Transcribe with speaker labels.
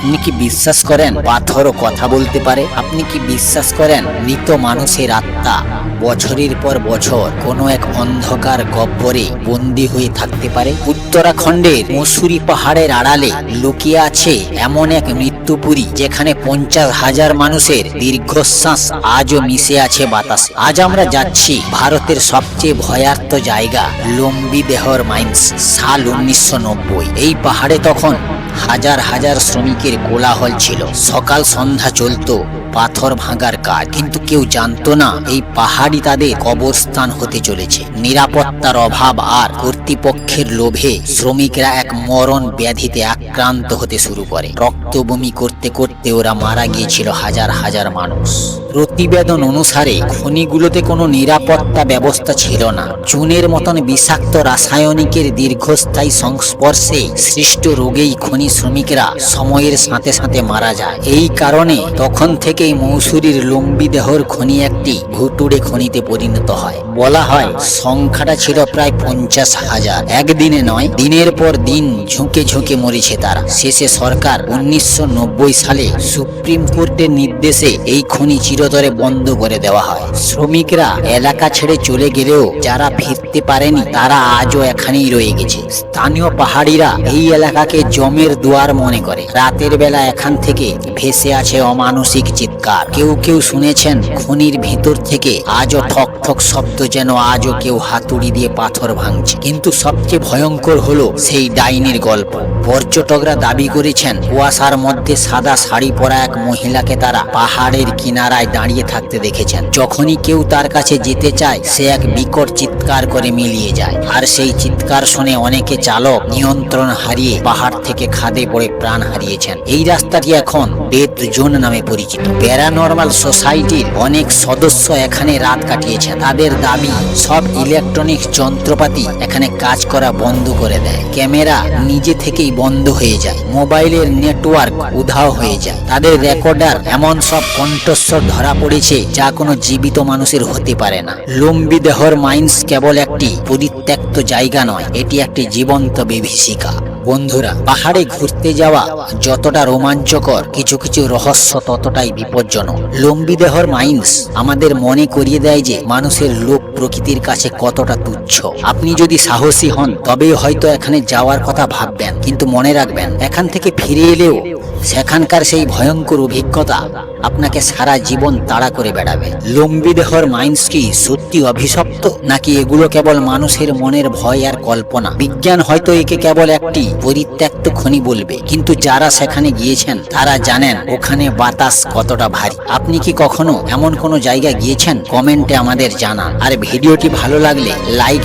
Speaker 1: আপনি কি বিশ্বাস করেন পাথরও কথা বলতে পারে? আপনি কি বিশ্বাস করেন মৃত মানুষের আত্মা বছরের পর বছর কোনো এক অন্ধকার গহ্বরে বন্দী হয়ে থাকতে পারে? উত্তরাখণ্ডের মসুরি পাহাড়ের আড়ালে লুকিয়ে আছে এমন এক মৃত্যুপুরী, যেখানে 50,000 মানুষের দীর্ঘশ্বাস আজও মিশে আছে বাতাসে। আজ আমরা যাচ্ছি ভারতের সবচেয়ে ভয়ার্ত জায়গা লম্বিদেহর মাইন্স। সাল 1990। এই পাহাড়ে তখন হাজার হাজার শ্রমিকের কোলাহল ছিল। সকাল সন্ধ্যা চলতো পাথর ভাঙার কাজ, কিন্তু কেউ জানতো না এই পাহাড়ই তাদের কবরস্থান হতে চলেছে। নিরাপত্তার অভাব আর কর্তৃপক্ষের লোভে শ্রমিকরা এক মরণ ব্যাধিতে আক্রান্ত হতে শুরু করে। রক্তবমি করতে করতে ওরা মারা গিয়েছিল হাজার হাজার মানুষ। প্রতিবেদন অনুসারে খনিগুলোতে কোনো নিরাপত্তা ব্যবস্থা ছিল না। চুনের মতন বিষাক্ত রাসায়নিকের দীর্ঘস্থায়ী সংস্পর্শে সৃষ্ট রোগেই খনি শ্রমিকরা সময়ের সাথে সাথে মারা যায়। এই কারণে তখন থেকেই মৌসুরীর লম্বিদেহর খনি একটি ভুতুড়ে খনিতে পরিণত হয়। বলা হয় সংখ্যাটা ছিল প্রায় 50,000। একদিনে নয়, দিনের পর দিন ঝুঁকে ঝুঁকে মরেছে তারা। শেষে সরকার 1990 সালে সুপ্রিম কোর্টের নির্দেশে এই খনি চিরতরে বন্ধ করে দেওয়া হয়। শ্রমিকরা এলাকা ছেড়ে চলে গেলেও যারা ফিরতে পারেনি তারা আজও এখানেই রয়ে গেছে। স্থানীয় পাহাড়িরা এই এলাকাকে জমের দুয়ার মনে করে। রাতের বেলা এখান থেকে ভেসে আছে অমানসিক চিৎকার। কেউ কেউ শুনেছেন খনির ভিতর থেকে আজও ঠক ঠক শব্দ, যেন আজও কেউ হাতুড়ি দিয়ে পাথর ভাঙছে। কিন্তু সবচেয়ে ভয়ঙ্কর হলো সেই ডাইনির গল্প। পর্যটকরা দাবি করেছেন কুয়াশার মধ্যে সাদা শাড়ি পরা এক মহিলাকে তারা পাহাড়ের কিনারায় দাঁড়িয়ে থাকতে দেখেছেন। যখনই কেউ তার কাছে যেতে চায় সে এক বিকট চিৎকার করে মিলিয়ে যায়। আর সেই চিৎকার শুনে অনেকে চালক নিয়ন্ত্রণ হারিয়ে পাহাড় থেকে খাদে পড়ে প্রাণ হারিয়েছেন। এই রাস্তাটি এখন ডেথ জোন নামে পরিচিত। প্যারানরমাল সোসাইটির অনেক সদস্য এখানে রাত কাটিয়েছেন। তাদের দাবি সব ইলেকট্রনিক্স যন্ত্রপাতি এখানে কাজ করা বন্ধ করে দেয়। ক্যামেরা নিজে থেকেই বন্ধ হয়ে যায়। মোবাইলের নেটওয়ার্ক উধাও হয়ে যায়। তাদের রেকর্ডার এমন সব কণ্ঠস্বর ধরা পড়েছে যা কোনো জীবিত মানুষের হতে পারে না। লম্বিদেহর মাইন্স কেবল একটি পরিত্যক্ত জায়গা নয়, এটি একটি জীবন্ত বিভীষিকা। বন্ধুরা, পাহাড়ে ঘুরতে যাওয়া যতটা রোমাঞ্চকর, কিছু কিছু রহস্য ততটাই বিপজ্জনক। লম্বিদেহর মাইন্স আমাদের মনে করিয়ে দেয় যে মানুষের লোভ প্রকৃতির কাছে কতটা তুচ্ছ। আপনি যদি সাহসী হন তবেই হয়তো এখানে যাওয়ার কথা ভাববেন, কিন্তু মনে রাখবেন এখান থেকে ফিরে এলেও সেখানকার সেই ভয়ঙ্কর অভিজ্ঞতা আপনাকে সারা জীবন তাড়া করে বেড়াবে। লম্বিদেহর মাইন্স কি সত্যি অভিশপ্ত, নাকি এগুলো কেবল মানুষের মনের ভয় আর কল্পনা? বিজ্ঞান হয়তো একে কেবল একটি পরিত্যক্ত খনি বলবে, কিন্তু যারা সেখানে গিয়েছেন তারা জানেন ওখানে বাতাস কতটা ভারী। আপনি কি কখনো এমন কোনো জায়গায় গিয়েছেন? কমেন্টে আমাদের জানান। আর ভিডিওটি ভালো লাগলে লাইক